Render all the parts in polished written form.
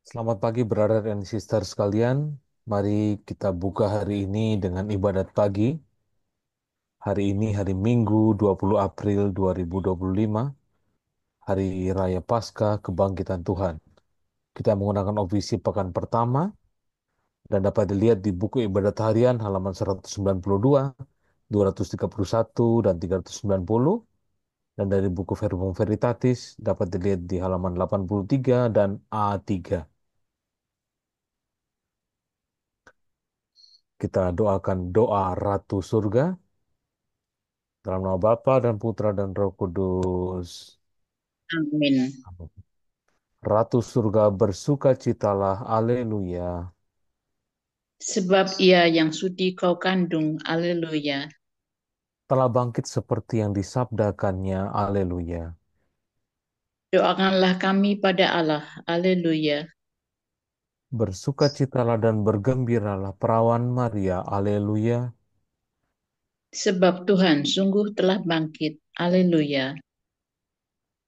Selamat pagi, brother and sister sekalian. Mari kita buka hari ini dengan ibadat pagi. Hari ini hari Minggu 20 April 2025, Hari Raya Paskah Kebangkitan Tuhan. Kita menggunakan opsi pekan pertama dan dapat dilihat di buku ibadat harian halaman 192, 231, dan 390. Dan dari buku Verbum Veritatis dapat dilihat di halaman 83 dan A3. Kita doakan doa Ratu Surga. Dalam nama Bapa dan Putra dan Roh Kudus. Amin. Amin. Ratu surga bersukacitalah, haleluya. Sebab ia yang sudi kau kandung, haleluya. Telah bangkit seperti yang disabdakannya, haleluya. Doakanlah kami pada Allah, haleluya. Bersukacitalah dan bergembiralah perawan Maria, haleluya. Sebab Tuhan sungguh telah bangkit, haleluya.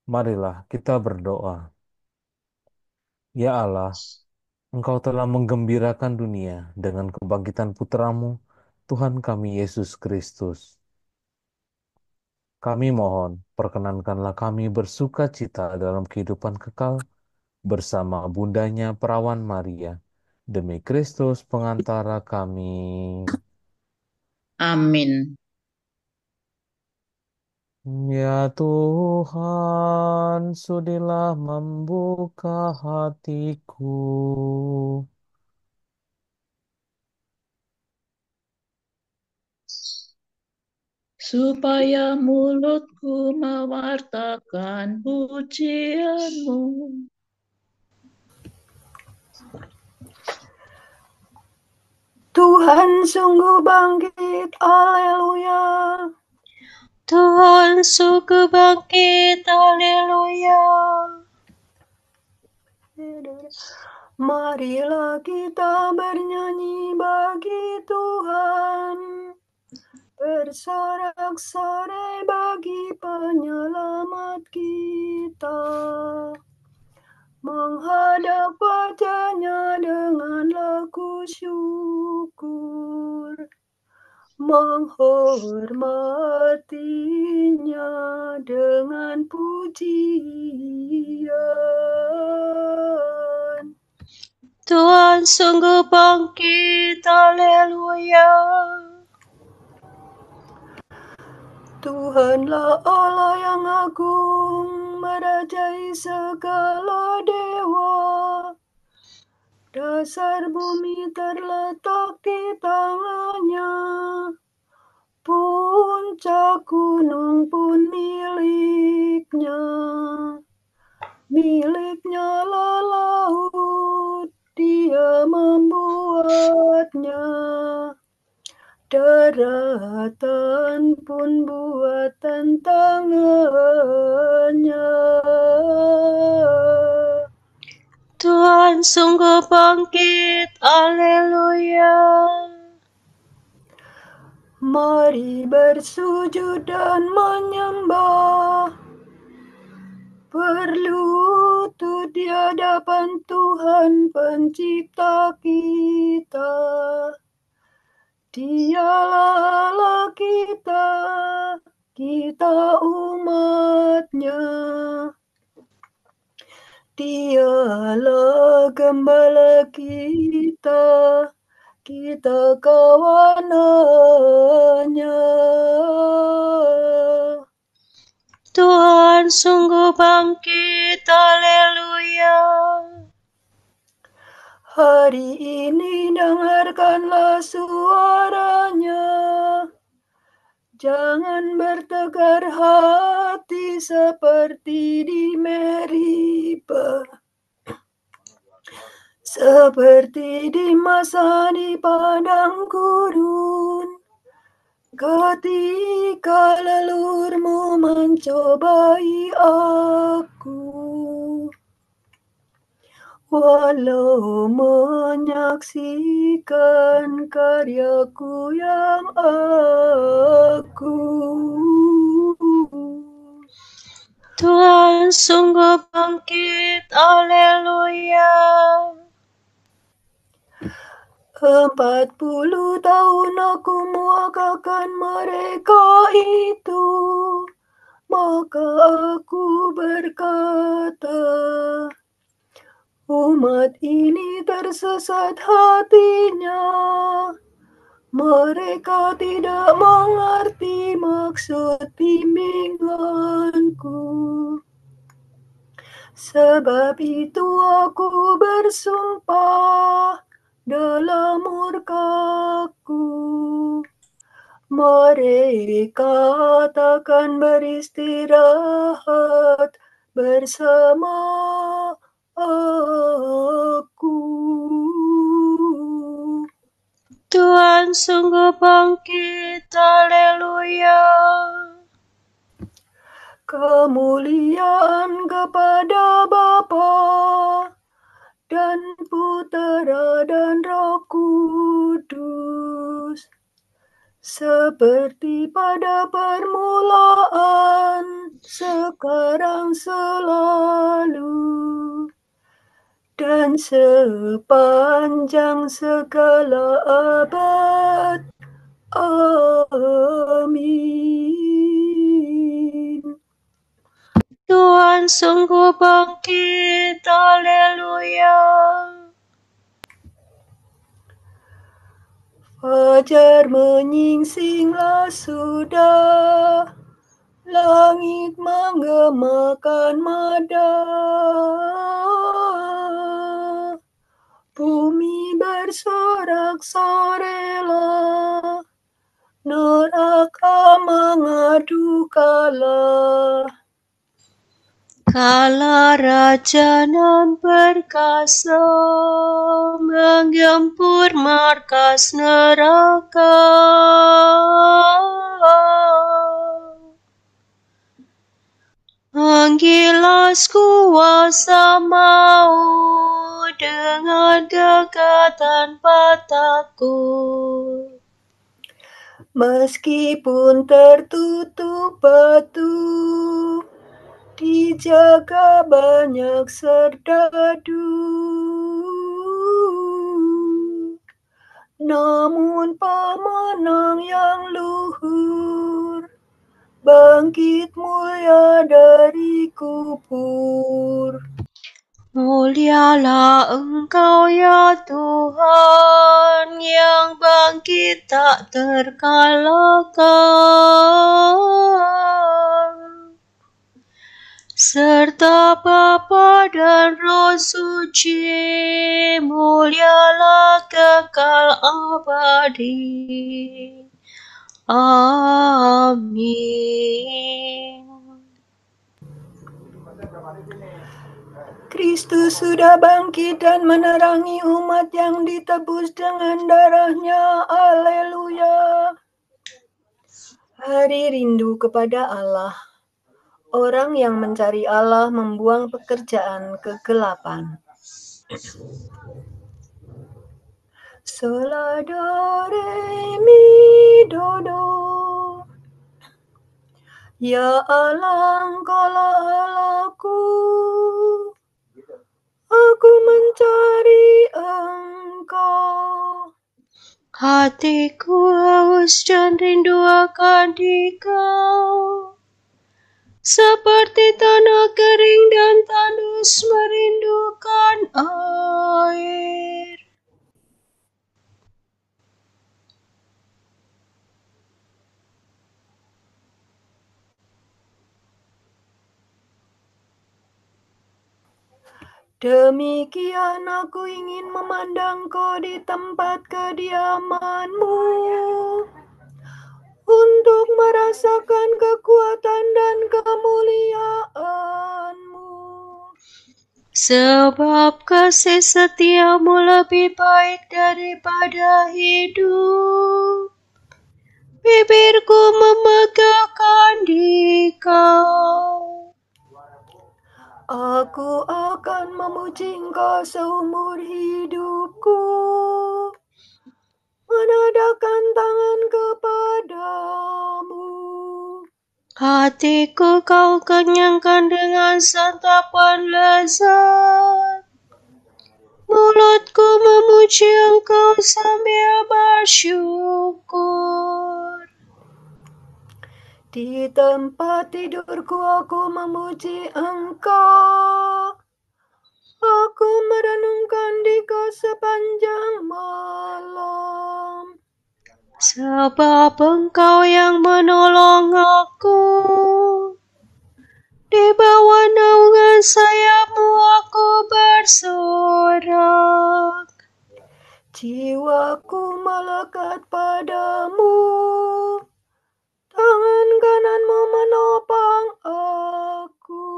Marilah kita berdoa. Ya Allah, Engkau telah menggembirakan dunia dengan kebangkitan putramu, Tuhan kami Yesus Kristus. Kami mohon, perkenankanlah kami bersuka cita dalam kehidupan kekal bersama bundanya perawan Maria. Demi Kristus pengantara kami. Amin. Ya Tuhan, sudilah membuka hatiku. Supaya mulutku mewartakan pujianmu. Tuhan sungguh bangkit, haleluya. Tuhan sungguh bangkit, haleluya. Marilah kita bernyanyi bagi Tuhan, bersorak-sorai bagi penyelamat kita, menghadap wajahnya dengan lagu syukur, menghormatinya dengan pujian. Tuhan sungguh bangkit, haleluya. Tuhanlah Allah yang agung, merajai segala dewa. Dasar bumi terletak di tangannya, puncak gunung pun miliknya. Miliknya lah laut, dia membuatnya. Daratan pun buatan tangannya. Tuhan sungguh bangkit, haleluya. Mari bersujud dan menyembah, berlutut di hadapan Tuhan pencipta kita. Dialah Allah kita, kita umatnya. Dialah gembala kita, kita kawanannya. Tuhan sungguh bangkit, haleluya. Hari ini dengarkanlah suaranya. Jangan bertegar hati seperti di Meriba, seperti di masa di padang gurun, ketika lelurmu mencobai aku. Walau menyaksikan karyaku yang aku. Tuhan Tuhan sungguh bangkit, haleluya. 40 tahun aku muakakan mereka itu, maka aku berkata, umat ini tersesat hatinya. Mereka tidak mengerti maksud bimbinganku. Sebab itu aku bersumpah dalam murkaku. Mereka takkan beristirahat bersama aku. Tuhan sungguh bangkit, haleluya. Kemuliaan kepada Bapa dan Putera dan Roh Kudus, seperti pada permulaan, sekarang, selalu, dan sepanjang segala abad. Amin. Tuhan sungguh bangkit, haleluya. Fajar menyingsinglah sudah, langit menggemakan mada, bumi bersorak-sorelah, neraka mengadu kalah. Kala raja nan perkasa menggempur markas neraka, menggilas kuasa maut dengan gegatan takut. Meskipun tertutup batu, dijaga banyak serdadu, namun pemenang yang luhur bangkit mulia dari kubur. Mulialah Engkau ya Tuhan, yang bangkit tak terkalahkan, serta Bapa dan Roh Suci, mulialah kekal abadi. Amin. Kristus sudah bangkit dan menerangi umat yang ditebus dengan darahnya. Haleluya. Hari rindu kepada Allah. Orang yang mencari Allah membuang pekerjaan kegelapan. Sol, do, re, mi, do, do. Ya Allah, Engkaulah Allahku. Aku mencari Engkau. Hatiku haus dan rindu akan Dikau, seperti tanah kering dan tandus merindukan air. Demikian aku ingin memandang Kau di tempat kediaman-Mu, untuk merasakan kekuatan dan kemuliaan-Mu. Sebab kasih setiamu lebih baik daripada hidup, bibirku memegahkan Dikau. Aku akan memuji Engkau seumur hidupku, menadahkan tangan kepadamu. Hatiku kau kenyangkan dengan santapan lezat. Mulutku memuji Engkau sambil bersyukur. Di tempat tidurku aku memuji Engkau. Aku merenungkan Dikau sepanjang malam. Sebab Engkau yang menolong aku. Di bawah naungan sayap-Mu aku bersorak. Jiwaku melekat padamu. Tangan kanan-Mu menopang aku.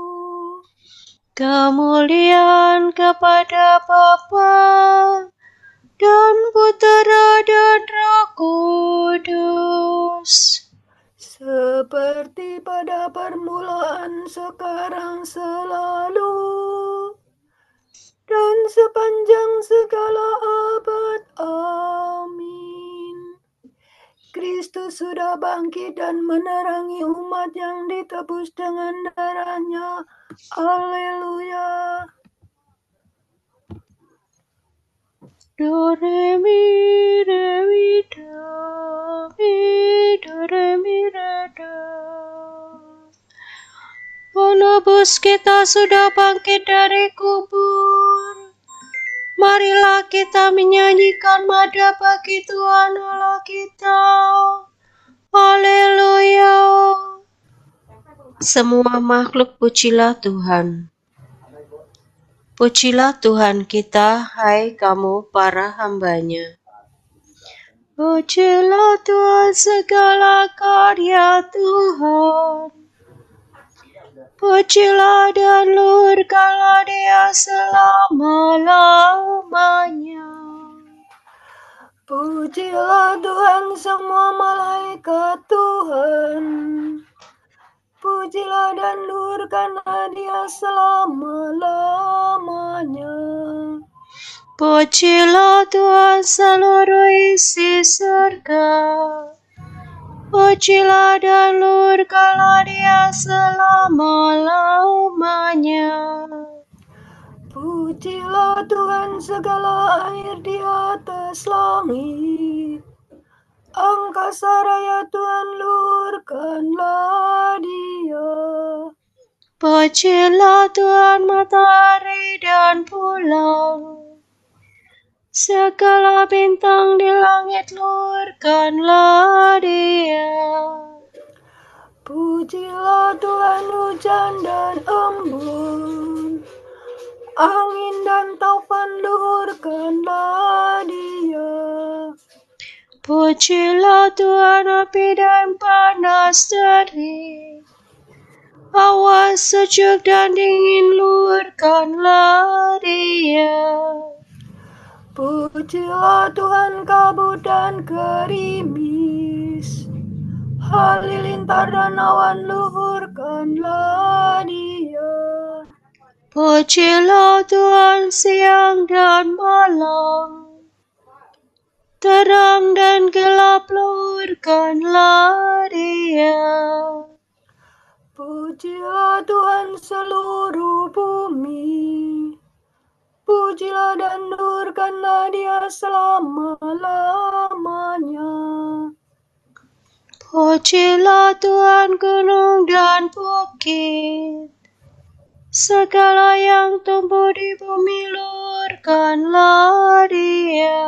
Kemuliaan kepada Bapa dan Putera dan Roh Kudus. Seperti pada permulaan, sekarang, selalu, dan sepanjang segala abad. Amin. Kristus sudah bangkit dan menerangi umat yang ditebus dengan darah-Nya. Haleluya. Do re mi do mi do re mi re do. Penebus kita sudah bangkit dari kubur. Marilah kita menyanyikan mada bagi Tuhan Allah kita. Haleluya. Semua makhluk pujilah Tuhan. Pujilah Tuhan kita, hai kamu para hamba-Nya. Pujilah Tuhan segala karya Tuhan. Pujilah dan luhurkanlah Dia selama-lamanya. Pujilah Tuhan semua malaikat Tuhan. Pujilah dan luhurkanlah Dia selama-lamanya. Pujilah Tuhan seluruh isi surga. Pujilah dan luhurkanlah Dia selama-lamanya. Pujilah Tuhan segala air di atas langit. Angkasa raya Tuhan, luhurkanlah Dia. Pujilah Tuhan matahari dan bulan. Segala bintang di langit, luhurkanlah Dia. Pujilah Tuhan hujan dan embun. Angin dan taufan, luhurkanlah Dia. Pujilah Tuhan api dan panas terik. Awan sejuk dan dingin, luhurkanlah Dia. Pujilah Tuhan kabut dan gerimis. Halilintar dan awan, luhurkanlah Dia. Pujilah Tuhan siang dan malam. Terang dan gelap, luhurkanlah Dia. Pujilah Tuhan seluruh bumi. Pujilah dan luhurkanlah Dia selama-lamanya. Pujilah Tuhan gunung dan bukit. Segala yang tumbuh di bumi, luhurkanlah Dia.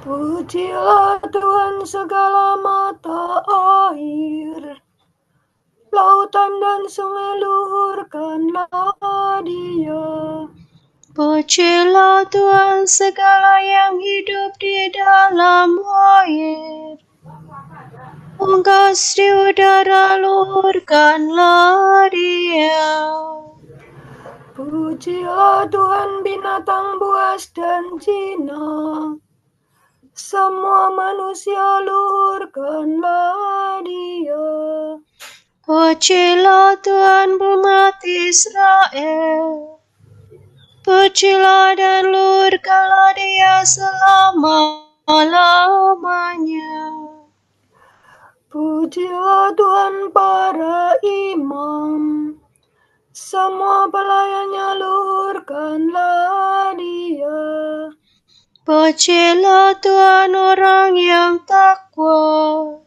Pujilah Tuhan segala mata air. Lautan dan sungai, luhurkanlah Dia. Pujilah Tuhan segala yang hidup di dalam air. Unggas di udara, luhurkanlah Dia. Pujilah Tuhan binatang buas dan jinak. Semua manusia, luhurkanlah Dia. Pujilah Tuhan umat Israel. Pujilah dan luhurkanlah Dia selama-lamanya. Pujilah Tuhan para imam, semua pelayannya luhurkanlah Dia. Pujilah Tuhan orang yang takwa,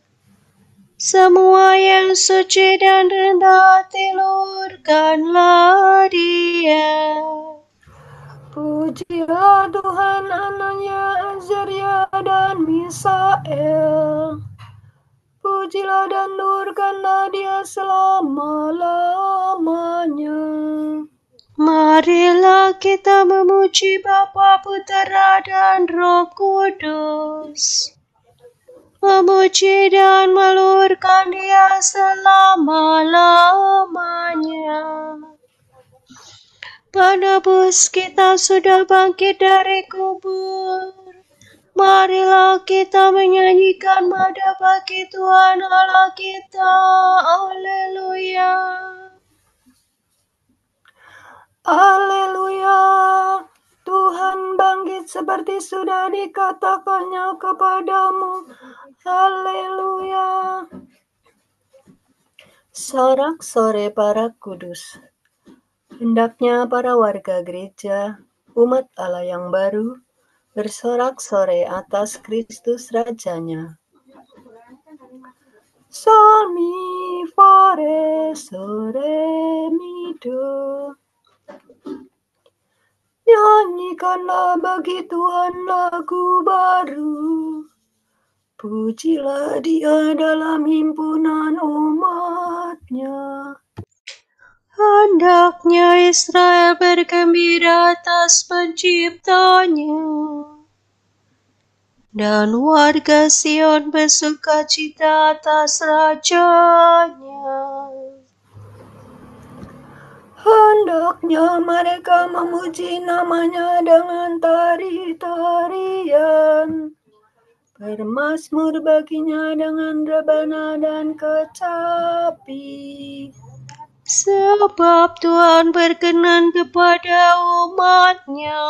semua yang suci dan rendah hati luhurkanlah Dia. Pujilah Tuhan Anania, Azaria, dan Misael. Pujilah dan luhurkanlah Dia selama-lamanya. Marilah kita memuji Bapa, Putera, dan Roh Kudus. Memuji dan meluhurkan Dia selama-lamanya. Penebus kita sudah bangkit dari kubur. Marilah kita menyanyikan nada bagi Tuhan Allah kita. Haleluya. Haleluya. Tuhan bangkit seperti sudah dikatakannya kepadamu. Haleluya. Sorak-sore para kudus. Hendaknya para warga gereja, umat Allah yang baru, bersorak-sore atas Kristus Rajanya. Sol mi fa re so re mi do. Nyanyikanlah bagi Tuhan lagu baru. Pujilah Dia dalam himpunan umat-Nya. Hendaknya Israel bergembira atas penciptanya, dan warga Sion bersukacita atas rajanya. Hendaknya mereka memuji namanya dengan tari-tarian, bermazmur baginya dengan rebana dan kecapi. Sebab Tuhan berkenan kepada umat-Nya,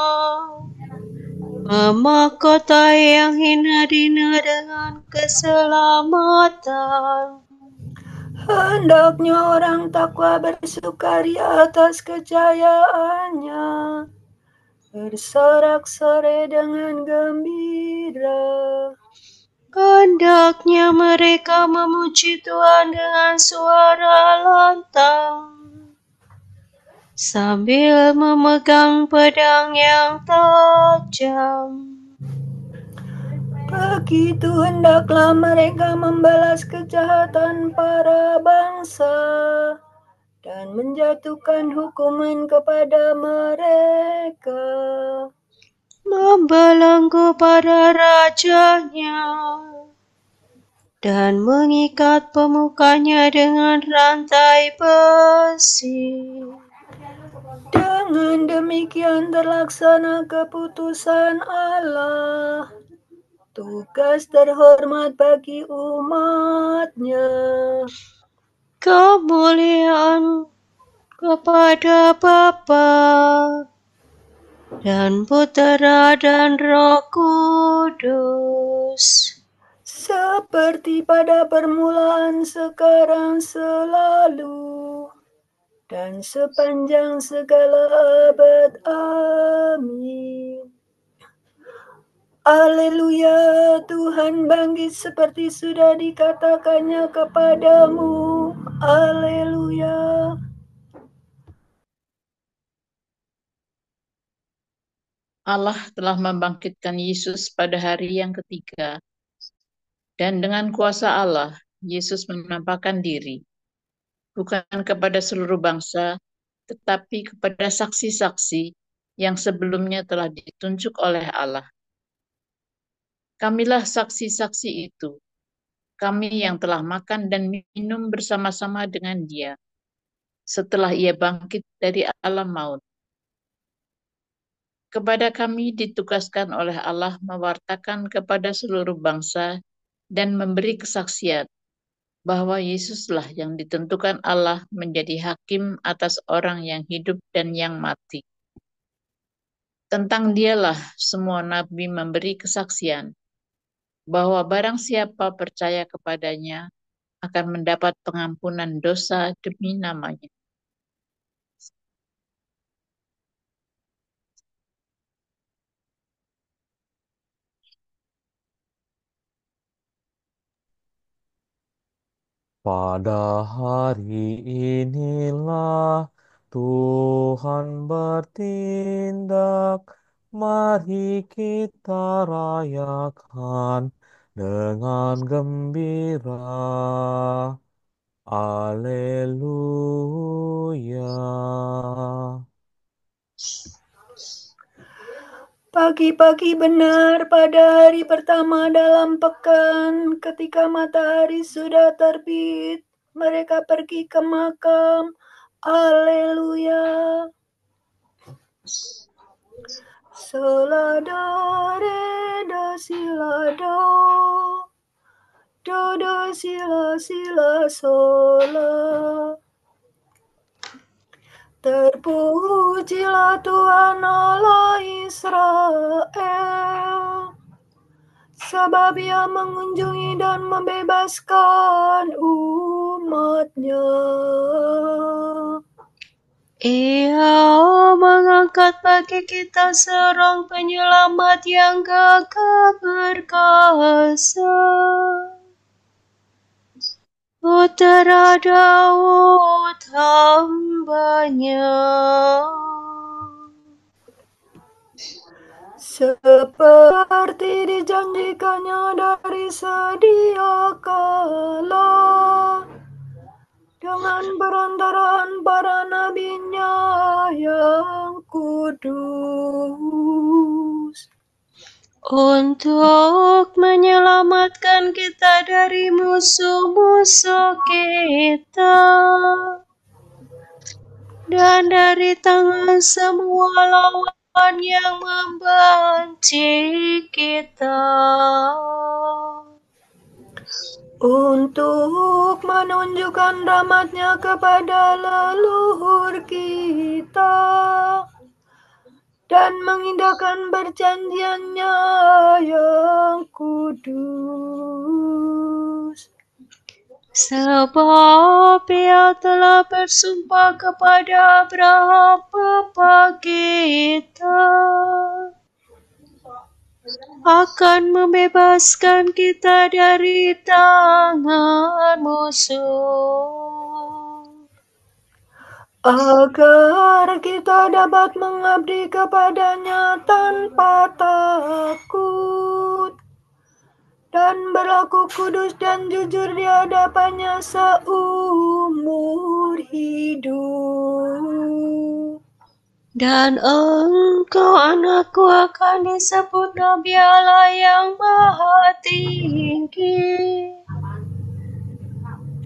memahkotai yang hina-hina dengan keselamatan. Hendaknya orang takwa bersukaria atas kejayaannya, bersorak-sore dengan gembira. Hendaknya mereka memuji Tuhan dengan suara lantang, sambil memegang pedang yang tajam. Begitu hendaklah mereka membalas kejahatan para bangsa dan menjatuhkan hukuman kepada mereka. Membelenggu para rajanya dan mengikat pemukanya dengan rantai besi. Dengan demikian terlaksana keputusan Allah, tugas terhormat bagi umat-Nya. Kemuliaan kepada Bapa dan Putera dan Roh Kudus, Seperti pada permulaan, sekarang, selalu, dan sepanjang segala abad. Amin. Haleluya, Tuhan bangkit seperti sudah dikatakannya kepadamu. Haleluya. Allah telah membangkitkan Yesus pada hari yang ketiga, dan dengan kuasa Allah, Yesus menampakkan diri, bukan kepada seluruh bangsa, tetapi kepada saksi-saksi yang sebelumnya telah ditunjuk oleh Allah. Kamilah saksi-saksi itu, kami yang telah makan dan minum bersama-sama dengan Dia, setelah Ia bangkit dari alam maut. Kepada kami ditugaskan oleh Allah mewartakan kepada seluruh bangsa dan memberi kesaksian bahwa Yesuslah yang ditentukan Allah menjadi hakim atas orang yang hidup dan yang mati. Tentang Dialah semua nabi memberi kesaksian bahwa barang siapa percaya kepadanya akan mendapat pengampunan dosa demi nama-Nya. Pada hari inilah Tuhan bertindak, mari kita rayakan dengan gembira. Haleluya. Pagi-pagi benar pada hari pertama dalam pekan, ketika matahari sudah terbit, mereka pergi ke makam. Haleluya. Sola do re do si la do si la sola. Terpujilah Tuhan Allah Israel, sebab Ia mengunjungi dan membebaskan umat-Nya. Ia mengangkat bagi kita seorang penyelamat yang gagah perkasa. Putera Daud hamba-Nya. Seperti dijanjikannya dari sedia kala, dengan perantaraan para nabi-Nya yang kudus, Untuk menyelamatkan kita dari musuh-musuh kita dan dari tangan semua lawan yang membenci kita, untuk menunjukkan rahmat-Nya kepada leluhur kita dan mengindahkan perjanjian-Nya yang kudus. sebab Ia telah bersumpah kepada Abraham bapa kita akan membebaskan kita dari tangan musuh, agar kita dapat mengabdi kepada-Nya tanpa takut dan berlaku kudus dan jujur di hadapan-Nya seumur hidup. dan Engkau anakku akan disebut Nabi Allah yang Maha Tinggi,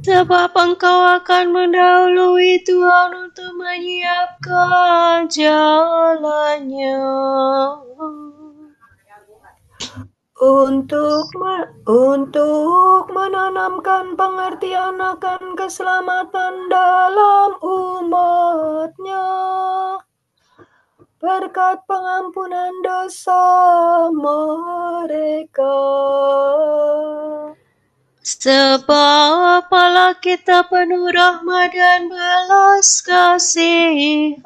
sebab Engkau akan mendahului Tuhan untuk menyiapkan jalan-Nya, untuk menanamkan pengertian akan keselamatan dalam umat-Nya, berkat pengampunan dosa mereka. Sebab Allah kita penuh rahmat dan belas kasihan.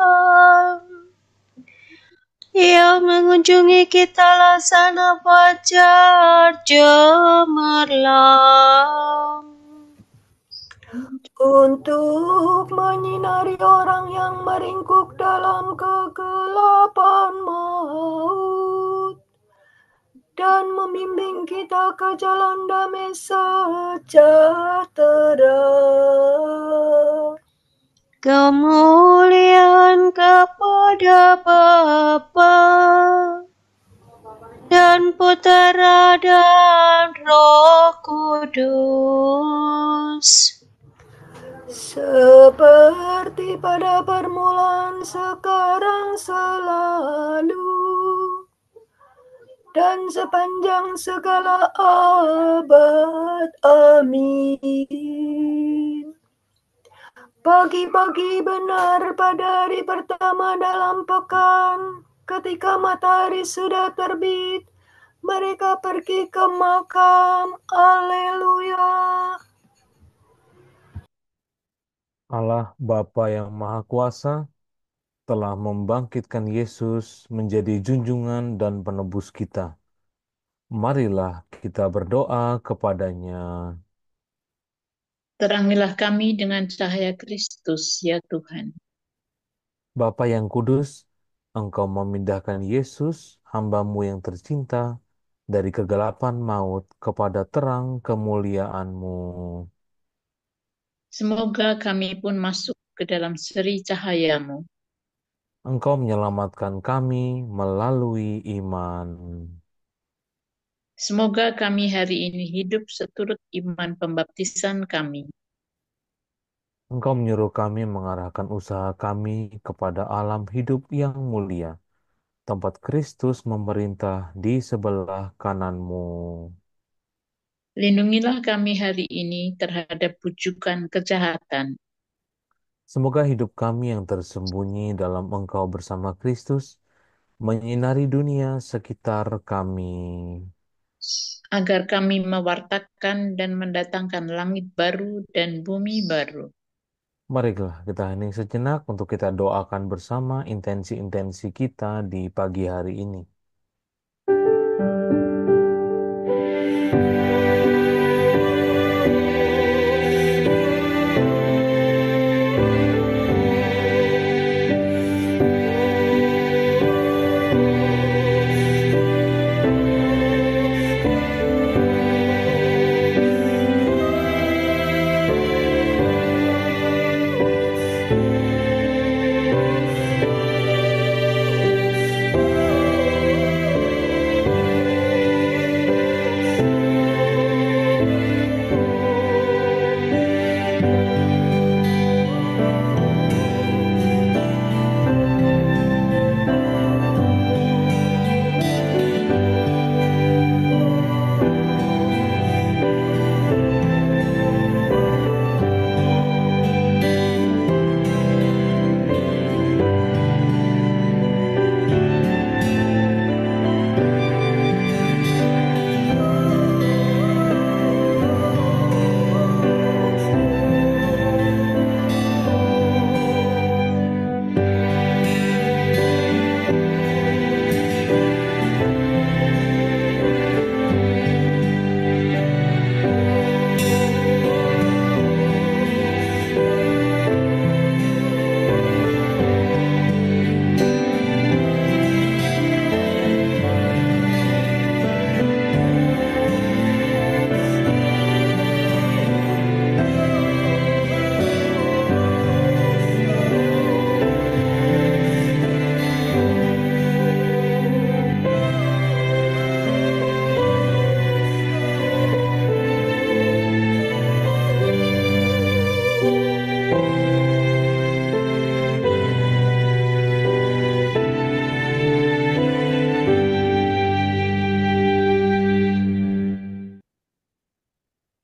Ia mengunjungi kita laksana fajar cemerlang, Untuk menyinari orang yang meringkuk dalam kegelapan maut, dan membimbing kita ke jalan damai sejahtera. kemuliaan kepada Bapa dan Putera dan Roh Kudus, Seperti pada permulaan, sekarang, selalu, dan sepanjang segala abad. Amin. Pagi-pagi benar pada hari pertama dalam pekan, ketika matahari sudah terbit, mereka pergi ke makam. Haleluya. Allah Bapa yang Maha Kuasa telah membangkitkan Yesus menjadi junjungan dan penebus kita. Marilah kita berdoa kepadanya. Terangilah kami dengan cahaya Kristus, ya Tuhan. Bapa yang kudus, Engkau memindahkan Yesus, hamba-Mu yang tercinta, dari kegelapan maut kepada terang kemuliaan-Mu. Semoga kami pun masuk ke dalam seri cahaya-Mu. Engkau menyelamatkan kami melalui iman. Semoga kami hari ini hidup seturut iman pembaptisan kami. Engkau menyuruh kami mengarahkan usaha kami kepada alam hidup yang mulia, tempat Kristus memerintah di sebelah kanan-Mu. Lindungilah kami hari ini terhadap bujukan kejahatan. Semoga hidup kami yang tersembunyi dalam Engkau bersama Kristus menyinari dunia sekitar kami. Agar kami mewartakan dan mendatangkan langit baru dan bumi baru. Marilah kita hening sejenak untuk kita doakan bersama intensi-intensi kita di pagi hari ini.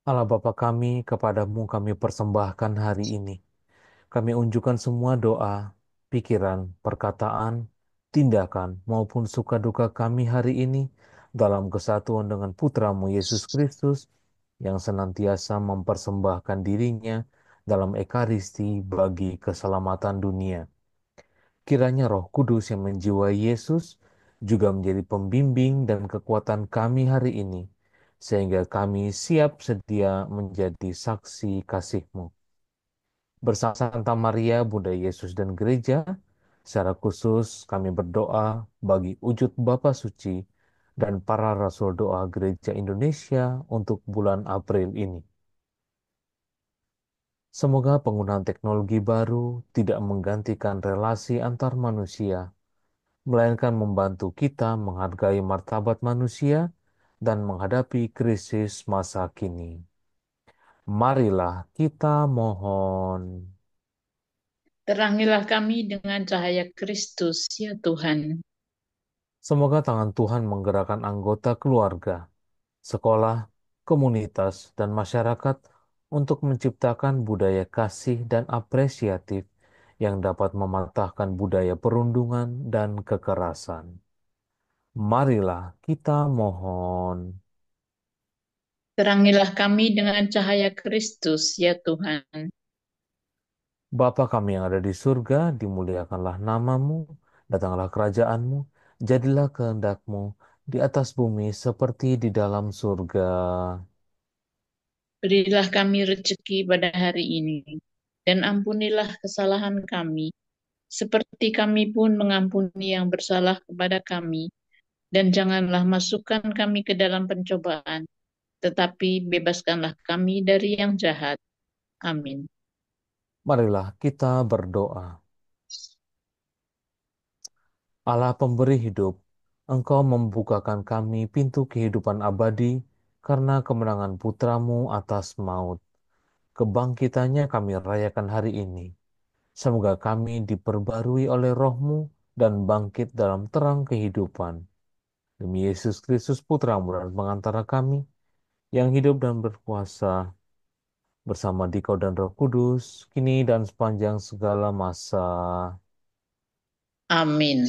Allah Bapa kami, kepadamu kami persembahkan hari ini. Kami unjukkan semua doa, pikiran, perkataan, tindakan, maupun suka duka kami hari ini dalam kesatuan dengan Putramu Yesus Kristus yang senantiasa mempersembahkan dirinya dalam Ekaristi bagi keselamatan dunia. Kiranya Roh Kudus yang menjiwai Yesus juga menjadi pembimbing dan kekuatan kami hari ini, sehingga kami siap sedia menjadi saksi kasih-Mu. Bersama Santa Maria, Bunda Yesus dan Gereja, secara khusus kami berdoa bagi wujud Bapa Suci dan para Rasul Doa Gereja Indonesia untuk bulan April ini. Semoga penggunaan teknologi baru tidak menggantikan relasi antar manusia, melainkan membantu kita menghargai martabat manusia dan menghadapi krisis masa kini. Marilah kita mohon. Terangilah kami dengan cahaya Kristus, ya Tuhan. Semoga tangan Tuhan menggerakkan anggota keluarga, sekolah, komunitas, dan masyarakat untuk menciptakan budaya kasih dan apresiatif yang dapat mematahkan budaya perundungan dan kekerasan. Marilah kita mohon. Terangilah kami dengan cahaya Kristus, ya Tuhan. Bapa kami yang ada di surga, dimuliakanlah namamu, datanglah kerajaanmu, jadilah kehendakmu di atas bumi seperti di dalam surga. Berilah kami rezeki pada hari ini, dan ampunilah kesalahan kami, seperti kami pun mengampuni yang bersalah kepada kami. Dan janganlah masukkan kami ke dalam pencobaan, tetapi bebaskanlah kami dari yang jahat. Amin. Marilah kita berdoa. Allah pemberi hidup, Engkau membukakan kami pintu kehidupan abadi karena kemenangan putramu atas maut. Kebangkitannya kami rayakan hari ini. Semoga kami diperbarui oleh roh-Mu dan bangkit dalam terang kehidupan. Demi Yesus Kristus Putramu dan pengantara kami, yang hidup dan berkuasa bersama Dikau dan Roh Kudus, kini dan sepanjang segala masa. Amin.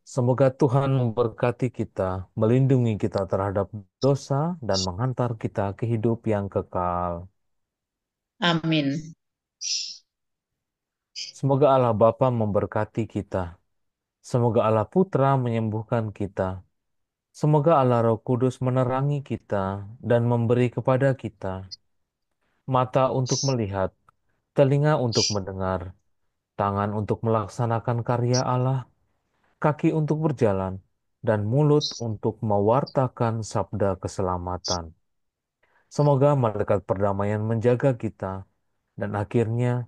Semoga Tuhan memberkati kita, melindungi kita terhadap dosa, dan menghantar kita ke hidup yang kekal. Amin. Semoga Allah Bapa memberkati kita. Semoga Allah Putra menyembuhkan kita. Semoga Allah Roh Kudus menerangi kita dan memberi kepada kita mata untuk melihat, telinga untuk mendengar, tangan untuk melaksanakan karya Allah, kaki untuk berjalan, dan mulut untuk mewartakan sabda keselamatan. Semoga malaikat perdamaian menjaga kita, dan akhirnya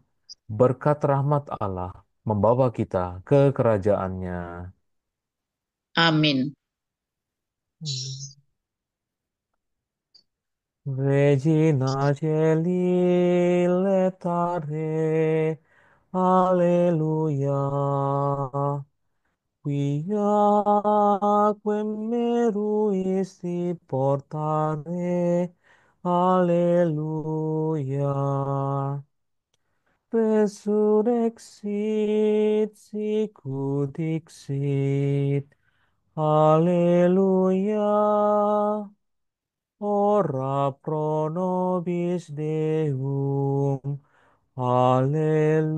berkat rahmat Allah membawa kita ke kerajaannya. Amin. Regina Celi letare, Alleluia. Quia meruisti portare, Alleluia. Resurrexit sicut dixit, Alleluia. Ora pro nobis Deum. Haleluya.